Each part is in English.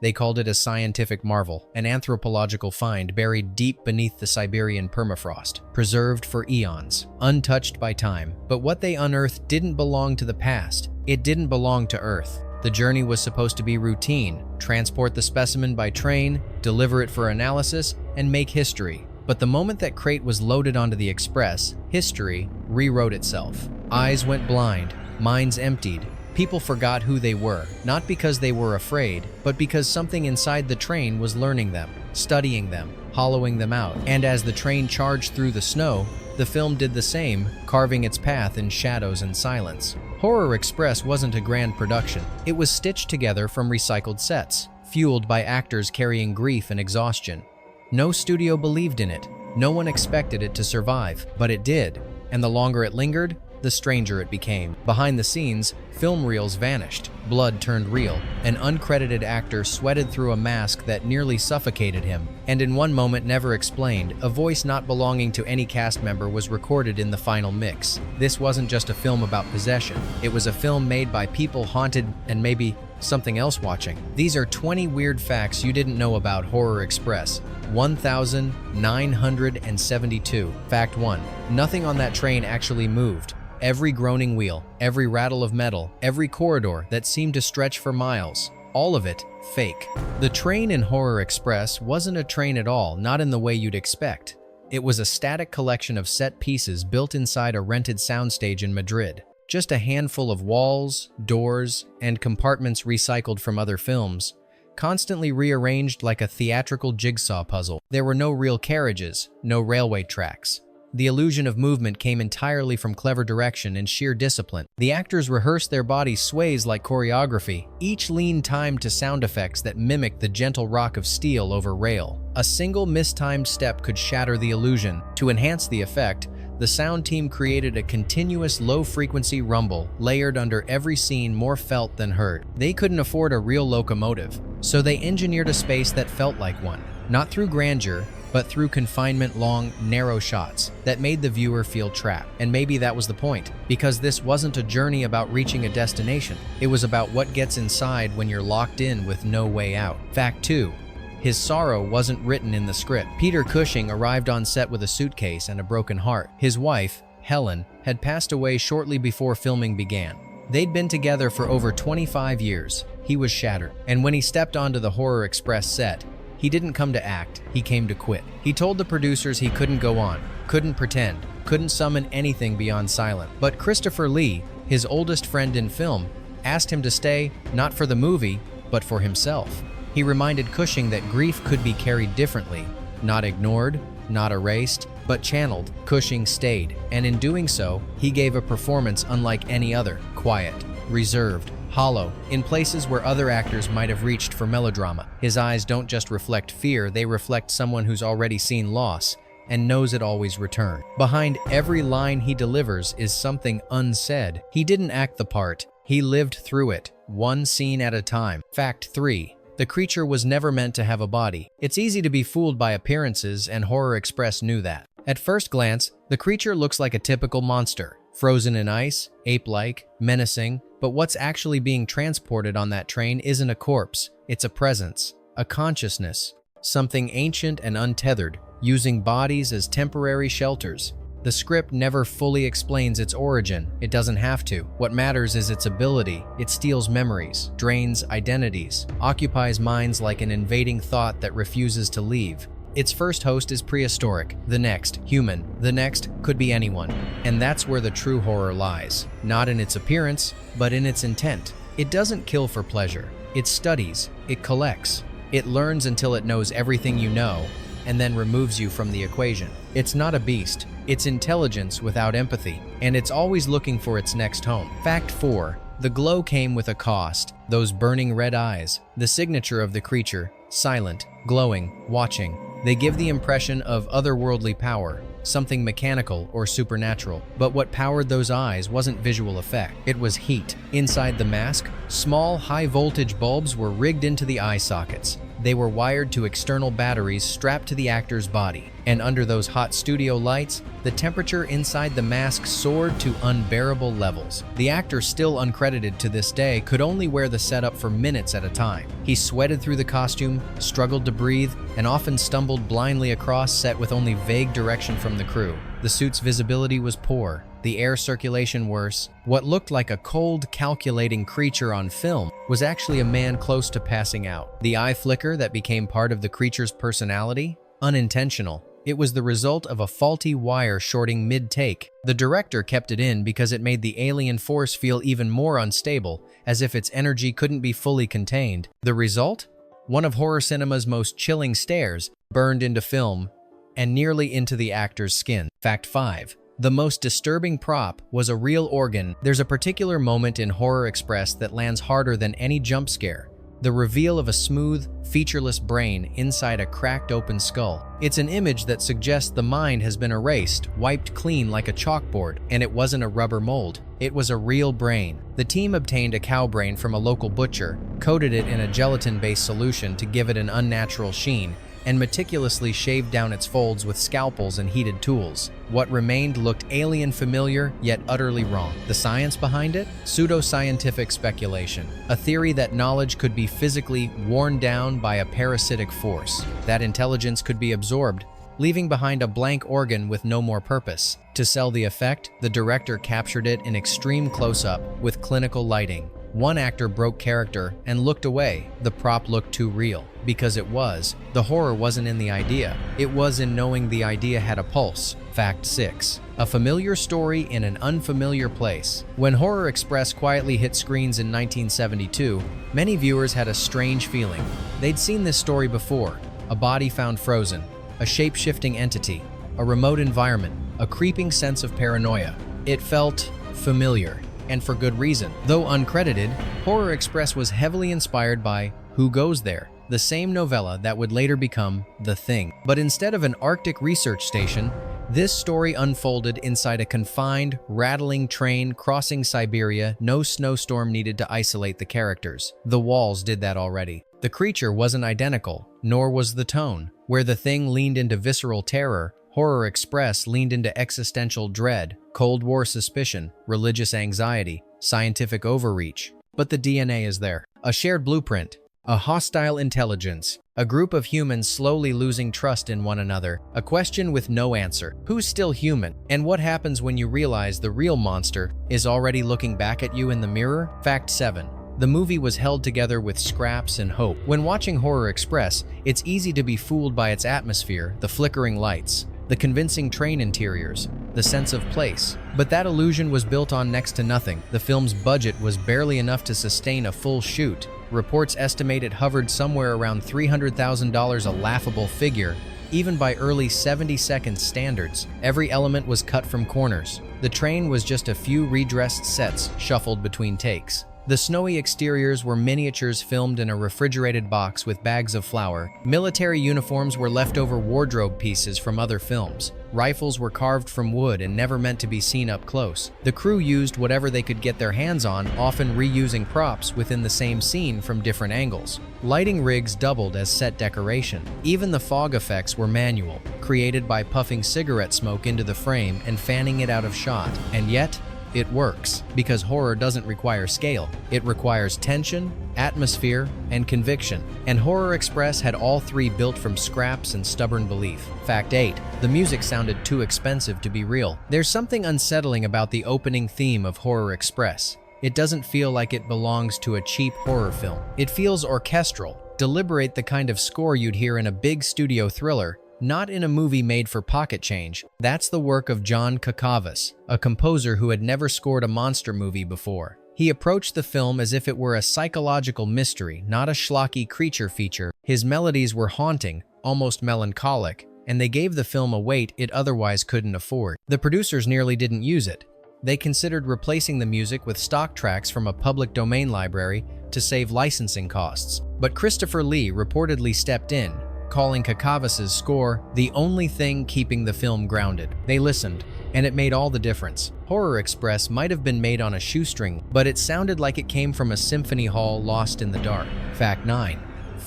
They called it a scientific marvel, an anthropological find buried deep beneath the Siberian permafrost, preserved for eons, untouched by time. But what they unearthed didn't belong to the past. It didn't belong to Earth. The journey was supposed to be routine: transport the specimen by train, deliver it for analysis, and make history. But the moment that crate was loaded onto the express, history rewrote itself. Eyes went blind, minds emptied. People forgot who they were, not because they were afraid, but because something inside the train was learning them, studying them, hollowing them out. And as the train charged through the snow, the film did the same, carving its path in shadows and silence. Horror Express wasn't a grand production. It was stitched together from recycled sets, fueled by actors carrying grief and exhaustion. No studio believed in it. No one expected it to survive, but it did. And the longer it lingered, the stranger it became. Behind the scenes, film reels vanished. Blood turned real. An uncredited actor sweated through a mask that nearly suffocated him. And in one moment never explained, a voice not belonging to any cast member was recorded in the final mix. This wasn't just a film about possession. It was a film made by people haunted and maybe something else watching. These are 20 weird facts you didn't know about Horror Express. 1972. Fact 1. Nothing on that train actually moved. Every groaning wheel, every rattle of metal, every corridor that seemed to stretch for miles, all of it fake. The train in Horror Express wasn't a train at all, not in the way you'd expect. It was a static collection of set pieces built inside a rented soundstage in Madrid. Just a handful of walls, doors, and compartments recycled from other films, constantly rearranged like a theatrical jigsaw puzzle. There were no real carriages, no railway tracks. The illusion of movement came entirely from clever direction and sheer discipline. The actors rehearsed their body sways like choreography, each lean timed to sound effects that mimicked the gentle rock of steel over rail. A single mistimed step could shatter the illusion. To enhance the effect, the sound team created a continuous low-frequency rumble layered under every scene, more felt than heard. They couldn't afford a real locomotive, so they engineered a space that felt like one. Not through grandeur, but through confinement, long, narrow shots that made the viewer feel trapped. And maybe that was the point, because this wasn't a journey about reaching a destination. It was about what gets inside when you're locked in with no way out. Fact 2. His sorrow wasn't written in the script. Peter Cushing arrived on set with a suitcase and a broken heart. His wife, Helen, had passed away shortly before filming began. They'd been together for over 25 years. He was shattered. And when he stepped onto the Horror Express set, he didn't come to act, he came to quit. He told the producers he couldn't go on, couldn't pretend, couldn't summon anything beyond silence. But Christopher Lee, his oldest friend in film, asked him to stay, not for the movie, but for himself. He reminded Cushing that grief could be carried differently, not ignored, not erased, but channeled. Cushing stayed, and in doing so, he gave a performance unlike any other, quiet, reserved, hollow, in places where other actors might have reached for melodrama. His eyes don't just reflect fear, they reflect someone who's already seen loss and knows it always returns. Behind every line he delivers is something unsaid. He didn't act the part, he lived through it, one scene at a time. Fact 3. The creature was never meant to have a body. It's easy to be fooled by appearances, and Horror Express knew that. At first glance, the creature looks like a typical monster, frozen in ice, ape-like, menacing, but what's actually being transported on that train isn't a corpse, it's a presence, a consciousness, something ancient and untethered, using bodies as temporary shelters. The script never fully explains its origin. It doesn't have to. What matters is its ability. It steals memories, drains identities, occupies minds like an invading thought that refuses to leave. Its first host is prehistoric, the next, human, the next could be anyone. And that's where the true horror lies. Not in its appearance, but in its intent. It doesn't kill for pleasure. It studies, it collects, it learns until it knows everything you know, and then removes you from the equation. It's not a beast, it's intelligence without empathy, and it's always looking for its next home. Fact 4. The glow came with a cost. Those burning red eyes, the signature of the creature, silent, glowing, watching. They give the impression of otherworldly power, something mechanical or supernatural. But what powered those eyes wasn't visual effect, it was heat. Inside the mask, small, high-voltage bulbs were rigged into the eye sockets. They were wired to external batteries strapped to the actor's body, and under those hot studio lights, the temperature inside the mask soared to unbearable levels. The actor, still uncredited to this day, could only wear the setup for minutes at a time. He sweated through the costume, struggled to breathe, and often stumbled blindly across set with only vague direction from the crew. The suit's visibility was poor, the air circulation worse. What looked like a cold, calculating creature on film was actually a man close to passing out. The eye flicker that became part of the creature's personality? Unintentional. It was the result of a faulty wire shorting mid-take. The director kept it in because it made the alien force feel even more unstable, as if its energy couldn't be fully contained. The result? One of horror cinema's most chilling stares, burned into film and nearly into the actor's skin. Fact 5. The most disturbing prop was a real organ. There's a particular moment in Horror Express that lands harder than any jump scare. The reveal of a smooth, featureless brain inside a cracked open skull. It's an image that suggests the mind has been erased, wiped clean like a chalkboard, and it wasn't a rubber mold. It was a real brain. The team obtained a cow brain from a local butcher, coated it in a gelatin-based solution to give it an unnatural sheen, and meticulously shaved down its folds with scalpels and heated tools. What remained looked alien familiar, yet utterly wrong. The science behind it? Pseudoscientific speculation. A theory that knowledge could be physically worn down by a parasitic force. That intelligence could be absorbed, leaving behind a blank organ with no more purpose. To sell the effect, the director captured it in extreme close-up with clinical lighting. One actor broke character and looked away. The prop looked too real. Because it was. The horror wasn't in the idea. It was in knowing the idea had a pulse. Fact 6. A familiar story in an unfamiliar place. When Horror Express quietly hit screens in 1972, many viewers had a strange feeling. They'd seen this story before. A body found frozen. A shape-shifting entity. A remote environment. A creeping sense of paranoia. It felt familiar. And for good reason. Though uncredited, Horror Express was heavily inspired by Who Goes There?, the same novella that would later become The Thing. But instead of an Arctic research station, this story unfolded inside a confined, rattling train crossing Siberia. No snowstorm needed to isolate the characters. The walls did that already. The creature wasn't identical, nor was the tone. Where The Thing leaned into visceral terror, Horror Express leaned into existential dread, Cold War suspicion, religious anxiety, scientific overreach. But the DNA is there. A shared blueprint, a hostile intelligence, a group of humans slowly losing trust in one another, a question with no answer. Who's still human? And what happens when you realize the real monster is already looking back at you in the mirror? Fact 7. The movie was held together with scraps and hope. When watching Horror Express, it's easy to be fooled by its atmosphere, the flickering lights, the convincing train interiors, the sense of place. But that illusion was built on next to nothing. The film's budget was barely enough to sustain a full shoot. Reports estimate it hovered somewhere around $300,000, a laughable figure, even by early 70-second standards. Every element was cut from corners. The train was just a few redressed sets shuffled between takes. The snowy exteriors were miniatures filmed in a refrigerated box with bags of flour. Military uniforms were leftover wardrobe pieces from other films. Rifles were carved from wood and never meant to be seen up close. The crew used whatever they could get their hands on, often reusing props within the same scene from different angles. Lighting rigs doubled as set decoration. Even the fog effects were manual, created by puffing cigarette smoke into the frame and fanning it out of shot. And yet, it works, because horror doesn't require scale. It requires tension, atmosphere, and conviction. And Horror Express had all three built from scraps and stubborn belief. Fact 8. The music sounded too expensive to be real. There's something unsettling about the opening theme of Horror Express. It doesn't feel like it belongs to a cheap horror film. It feels orchestral, deliberate, the kind of score you'd hear in a big studio thriller, not in a movie made for pocket change. That's the work of John Kakavas, a composer who had never scored a monster movie before. He approached the film as if it were a psychological mystery, not a schlocky creature feature. His melodies were haunting, almost melancholic, and they gave the film a weight it otherwise couldn't afford. The producers nearly didn't use it. They considered replacing the music with stock tracks from a public domain library to save licensing costs. But Christopher Lee reportedly stepped in, calling Kakavas's score the only thing keeping the film grounded. They listened, and it made all the difference. Horror Express might have been made on a shoestring, but it sounded like it came from a symphony hall lost in the dark. Fact 9.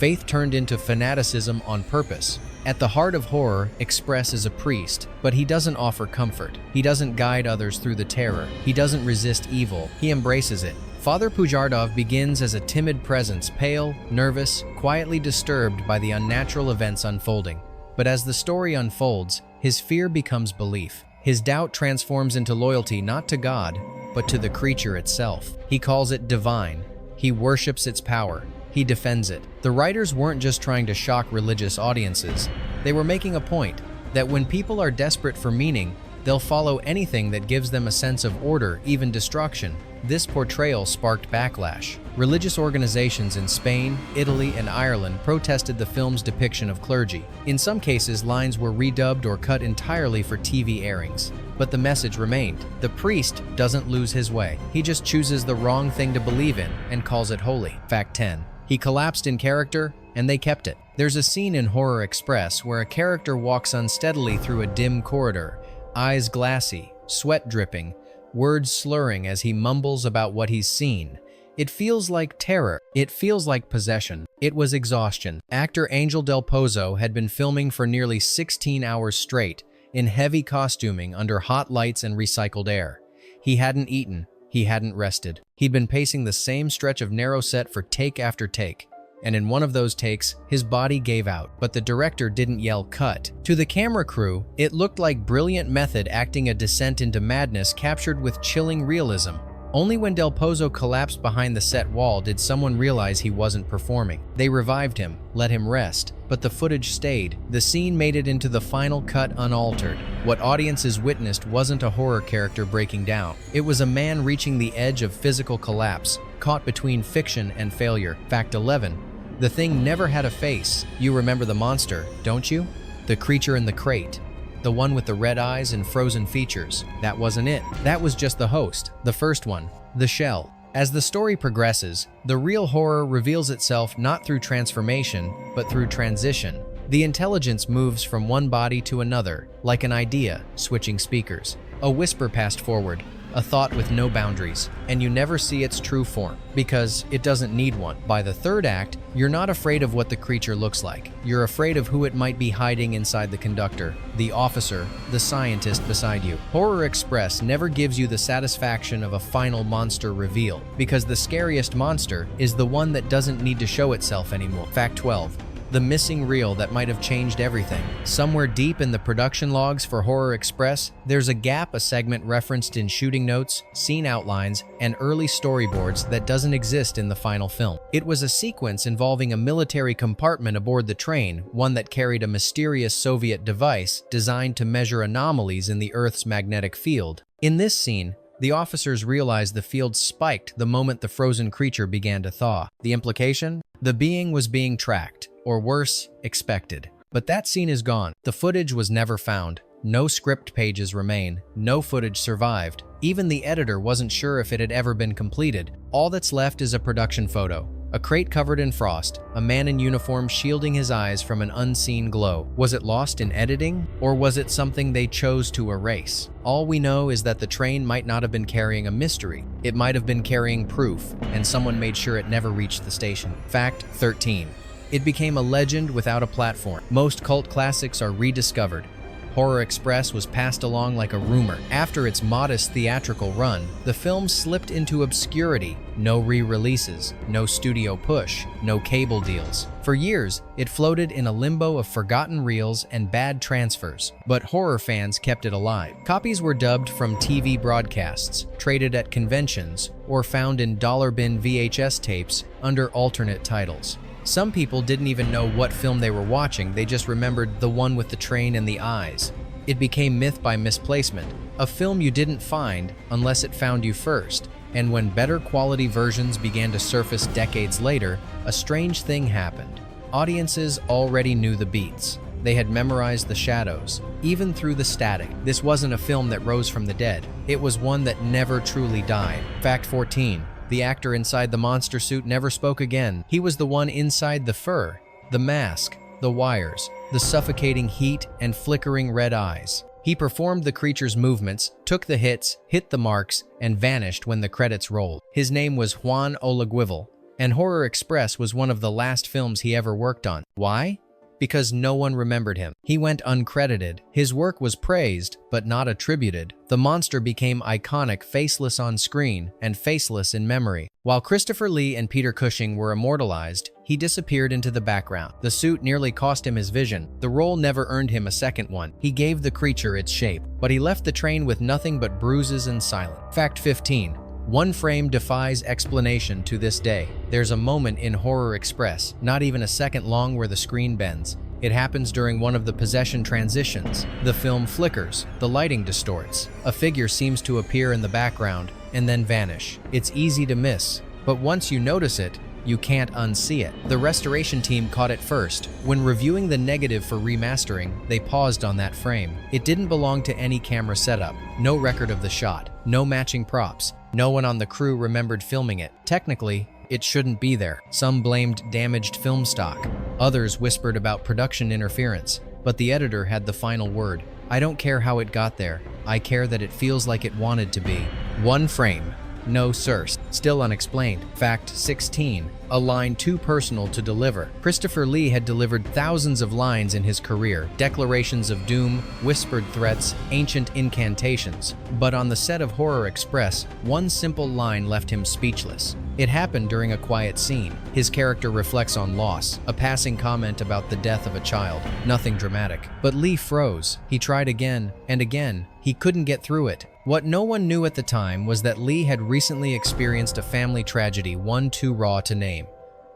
Faith turned into fanaticism on purpose. At the heart of Horror Express is a priest, but he doesn't offer comfort. He doesn't guide others through the terror. He doesn't resist evil. He embraces it. Father Pujardov begins as a timid presence, pale, nervous, quietly disturbed by the unnatural events unfolding. But as the story unfolds, his fear becomes belief. His doubt transforms into loyalty not to God, but to the creature itself. He calls it divine. He worships its power. He defends it. The writers weren't just trying to shock religious audiences. They were making a point that when people are desperate for meaning, they'll follow anything that gives them a sense of order, even destruction. This portrayal sparked backlash. Religious organizations in Spain, Italy, and Ireland protested the film's depiction of clergy. In some cases, lines were redubbed or cut entirely for TV airings. But the message remained. The priest doesn't lose his way. He just chooses the wrong thing to believe in and calls it holy. Fact 10. He collapsed in character, and they kept it. There's a scene in Horror Express where a character walks unsteadily through a dim corridor, eyes glassy, sweat dripping, words slurring as he mumbles about what he's seen. It feels like terror. It feels like possession. It was exhaustion. Actor Angel Del Pozo had been filming for nearly 16 hours straight, in heavy costuming under hot lights and recycled air. He hadn't eaten. He hadn't rested. He'd been pacing the same stretch of narrow set for take after take. And in one of those takes, his body gave out, but the director didn't yell cut. To the camera crew, it looked like brilliant method acting a descent into madness captured with chilling realism. Only when Del Pozo collapsed behind the set wall did someone realize he wasn't performing. They revived him, let him rest, but the footage stayed. The scene made it into the final cut unaltered. What audiences witnessed wasn't a horror character breaking down. It was a man reaching the edge of physical collapse, caught between fiction and failure. Fact 11. The thing never had a face. You remember the monster, don't you? The creature in the crate. The one with the red eyes and frozen features. That wasn't it. That was just the host, the first one, the shell. As the story progresses, the real horror reveals itself not through transformation, but through transition. The intelligence moves from one body to another, like an idea, switching speakers. A whisper passed forward, a thought with no boundaries, and you never see its true form, because it doesn't need one. By the third act, you're not afraid of what the creature looks like. You're afraid of who it might be hiding inside the conductor, the officer, the scientist beside you. Horror Express never gives you the satisfaction of a final monster reveal, because the scariest monster is the one that doesn't need to show itself anymore. Fact 12. The missing reel that might have changed everything. Somewhere deep in the production logs for Horror Express, there's a gap, a segment referenced in shooting notes, scene outlines, and early storyboards that doesn't exist in the final film. It was a sequence involving a military compartment aboard the train, one that carried a mysterious Soviet device designed to measure anomalies in the Earth's magnetic field. In this scene, the officers realized the field spiked the moment the frozen creature began to thaw. The implication? The being was being tracked. Or worse, expected. But that scene is gone. The footage was never found. No script pages remain. No footage survived. Even the editor wasn't sure if it had ever been completed. All that's left is a production photo. A crate covered in frost, a man in uniform shielding his eyes from an unseen glow. Was it lost in editing? Or was it something they chose to erase? All we know is that the train might not have been carrying a mystery. It might have been carrying proof, and someone made sure it never reached the station. Fact 13. It became a legend without a platform. Most cult classics are rediscovered. Horror Express was passed along like a rumor. After its modest theatrical run, the film slipped into obscurity. No re-releases, no studio push, no cable deals. For years, it floated in a limbo of forgotten reels and bad transfers. But horror fans kept it alive. Copies were dubbed from TV broadcasts, traded at conventions, or found in dollar bin VHS tapes under alternate titles. Some people didn't even know what film they were watching, they just remembered the one with the train and the eyes. It became myth by misplacement, a film you didn't find unless it found you first. And when better quality versions began to surface decades later, a strange thing happened. Audiences already knew the beats. They had memorized the shadows, even through the static. This wasn't a film that rose from the dead. It was one that never truly died. Fact 14. The actor inside the monster suit never spoke again. He was the one inside the fur, the mask, the wires, the suffocating heat and flickering red eyes. He performed the creature's movements, took the hits, hit the marks, and vanished when the credits rolled. His name was Juan Olaguivel, And Horror Express was one of the last films he ever worked on. Why? Because no one remembered him. He went uncredited. His work was praised, but not attributed. The monster became iconic, faceless on screen and faceless in memory. While Christopher Lee and Peter Cushing were immortalized, he disappeared into the background. The suit nearly cost him his vision. The role never earned him a second one. He gave the creature its shape, but he left the train with nothing but bruises and silence. Fact 15. One frame defies explanation to this day. There's a moment in Horror Express, not even a second long, where the screen bends. It happens during one of the possession transitions. The film flickers, the lighting distorts. A figure seems to appear in the background and then vanish. It's easy to miss, but once you notice it, you can't unsee it. The restoration team caught it first. When reviewing the negative for remastering, they paused on that frame. It didn't belong to any camera setup. No record of the shot. No matching props. No one on the crew remembered filming it. Technically, it shouldn't be there. Some blamed damaged film stock. Others whispered about production interference. But the editor had the final word. I don't care how it got there. I care that it feels like it wanted to be. One frame. No source. Still unexplained. Fact 16. A line too personal to deliver. Christopher Lee had delivered thousands of lines in his career. Declarations of doom, whispered threats, ancient incantations. But on the set of Horror Express, one simple line left him speechless. It happened during a quiet scene. His character reflects on loss, a passing comment about the death of a child. Nothing dramatic. But Lee froze. He tried again and again. He couldn't get through it. What no one knew at the time was that Lee had recently experienced a family tragedy, one too raw to name.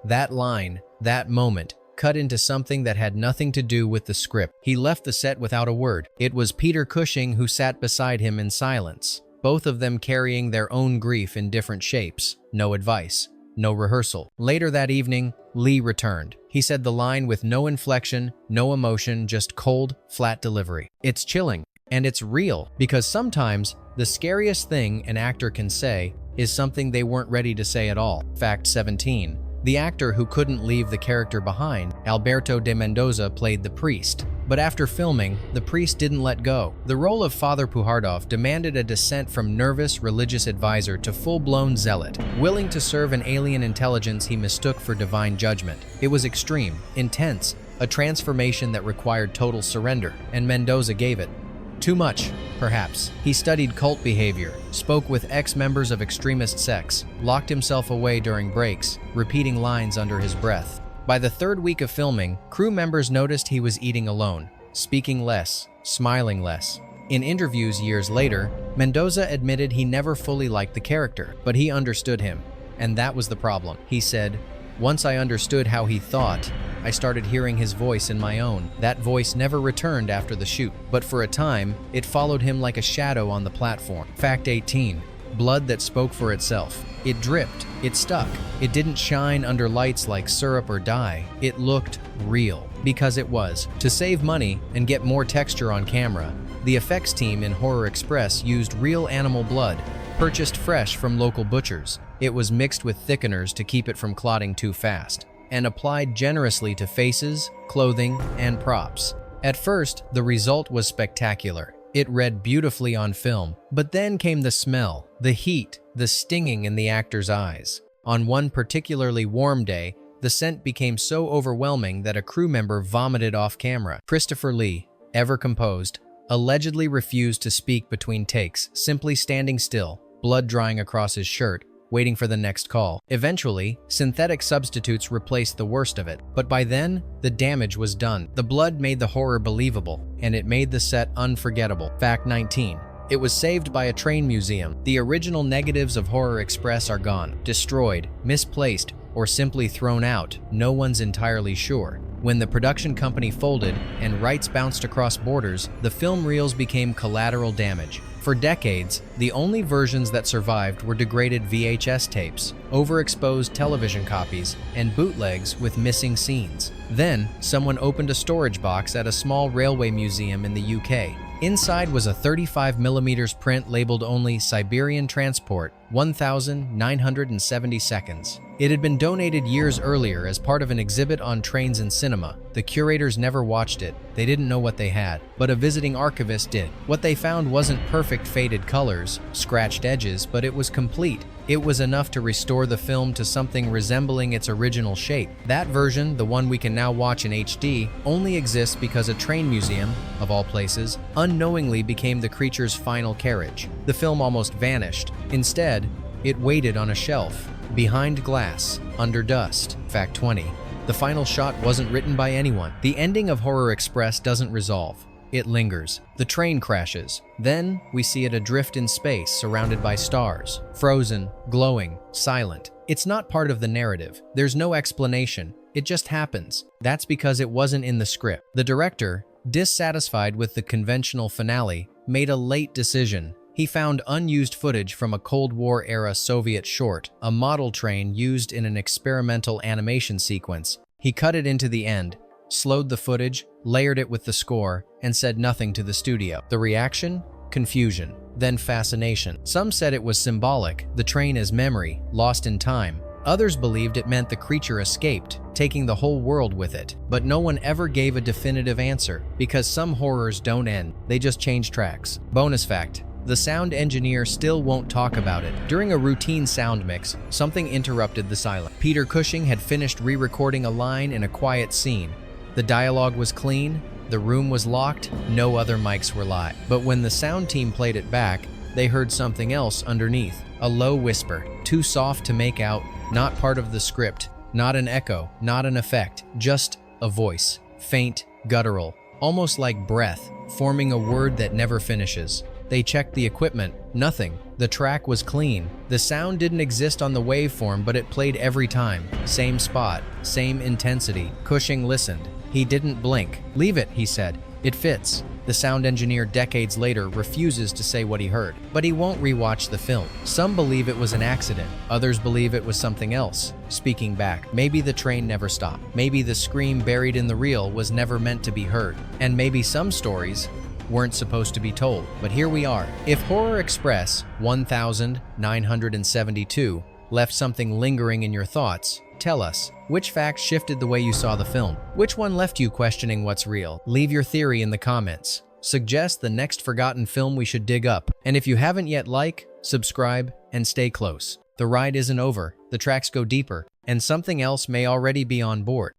That line, that moment, cut into something that had nothing to do with the script. He left the set without a word. It was Peter Cushing who sat beside him in silence, both of them carrying their own grief in different shapes. No advice, no rehearsal. Later that evening, Lee returned. He said the line with no inflection, no emotion, just cold, flat delivery. It's chilling. And it's real, because sometimes the scariest thing an actor can say is something they weren't ready to say at all. Fact 17. The actor who couldn't leave the character behind, Alberto de Mendoza, played the priest. But after filming, the priest didn't let go. The role of Father Puhardov demanded a descent from nervous religious advisor to full-blown zealot, willing to serve an alien intelligence he mistook for divine judgment. It was extreme, intense, a transformation that required total surrender, and Mendoza gave it. Too much, perhaps. He studied cult behavior, spoke with ex-members of extremist sects, locked himself away during breaks, repeating lines under his breath. By the third week of filming, crew members noticed he was eating alone, speaking less, smiling less. In interviews years later, Mendoza admitted he never fully liked the character, but he understood him, and that was the problem. He said, "Once I understood how he thought, I started hearing his voice in my own. That voice never returned after the shoot, but for a time, it followed him like a shadow on the platform." Fact 18. Blood that spoke for itself. It dripped. It stuck. It didn't shine under lights like syrup or dye. It looked real. Because it was. To save money and get more texture on camera, the effects team in Horror Express used real animal blood, purchased fresh from local butchers. It was mixed with thickeners to keep it from clotting too fast, and applied generously to faces, clothing, and props. At first, the result was spectacular. It read beautifully on film, but then came the smell, the heat, the stinging in the actor's eyes. On one particularly warm day, the scent became so overwhelming that a crew member vomited off camera. Christopher Lee, ever composed, allegedly refused to speak between takes, simply standing still, blood drying across his shirt, waiting for the next call. Eventually, synthetic substitutes replaced the worst of it, but by then, the damage was done. The blood made the horror believable, and it made the set unforgettable. Fact 19. It was saved by a train museum. The original negatives of Horror Express are gone, destroyed, misplaced, or simply thrown out. No one's entirely sure. When the production company folded and rights bounced across borders, the film reels became collateral damage. For decades, the only versions that survived were degraded VHS tapes, overexposed television copies, and bootlegs with missing scenes. Then, someone opened a storage box at a small railway museum in the UK. Inside was a 35mm print labeled only Siberian Transport, 1,970 seconds. It had been donated years earlier as part of an exhibit on trains and cinema. The curators never watched it. They didn't know what they had, but a visiting archivist did. What they found wasn't perfect faded colors, scratched edges, but it was complete. It was enough to restore the film to something resembling its original shape. That version, the one we can now watch in HD, only exists because a train museum, of all places, unknowingly became the creature's final carriage. The film almost vanished. Instead, it waited on a shelf, behind glass, under dust. Fact 20. The final shot wasn't written by anyone. The ending of Horror Express doesn't resolve. It lingers. The train crashes. Then, we see it adrift in space, surrounded by stars. Frozen, glowing, silent. It's not part of the narrative. There's no explanation. It just happens. That's because it wasn't in the script. The director, dissatisfied with the conventional finale, made a late decision. He found unused footage from a Cold War-era Soviet short, a model train used in an experimental animation sequence. He cut it into the end, slowed the footage, layered it with the score, and said nothing to the studio. The reaction? Confusion, then fascination. Some said it was symbolic, the train as memory, lost in time. Others believed it meant the creature escaped, taking the whole world with it. But no one ever gave a definitive answer, because some horrors don't end, they just change tracks. Bonus fact: the sound engineer still won't talk about it. During a routine sound mix, something interrupted the silence. Peter Cushing had finished re-recording a line in a quiet scene. The dialogue was clean, the room was locked, no other mics were live. But when the sound team played it back, they heard something else underneath. A low whisper, too soft to make out, not part of the script, not an echo, not an effect, just a voice. Faint, guttural, almost like breath, forming a word that never finishes. They checked the equipment. Nothing. The track was clean. The sound didn't exist on the waveform, but it played every time. Same spot, same intensity. Cushing listened. He didn't blink. "Leave it," he said. "It fits." The sound engineer decades later refuses to say what he heard, but he won't rewatch the film. Some believe it was an accident. Others believe it was something else. Speaking back, maybe the train never stopped. Maybe the scream buried in the reel was never meant to be heard. And maybe some stories weren't supposed to be told. But here we are. If Horror Express 1972 left something lingering in your thoughts, tell us, which fact shifted the way you saw the film? Which one left you questioning what's real? Leave your theory in the comments. Suggest the next forgotten film we should dig up. And if you haven't yet, like, subscribe, and stay close. The ride isn't over, the tracks go deeper, and something else may already be on board.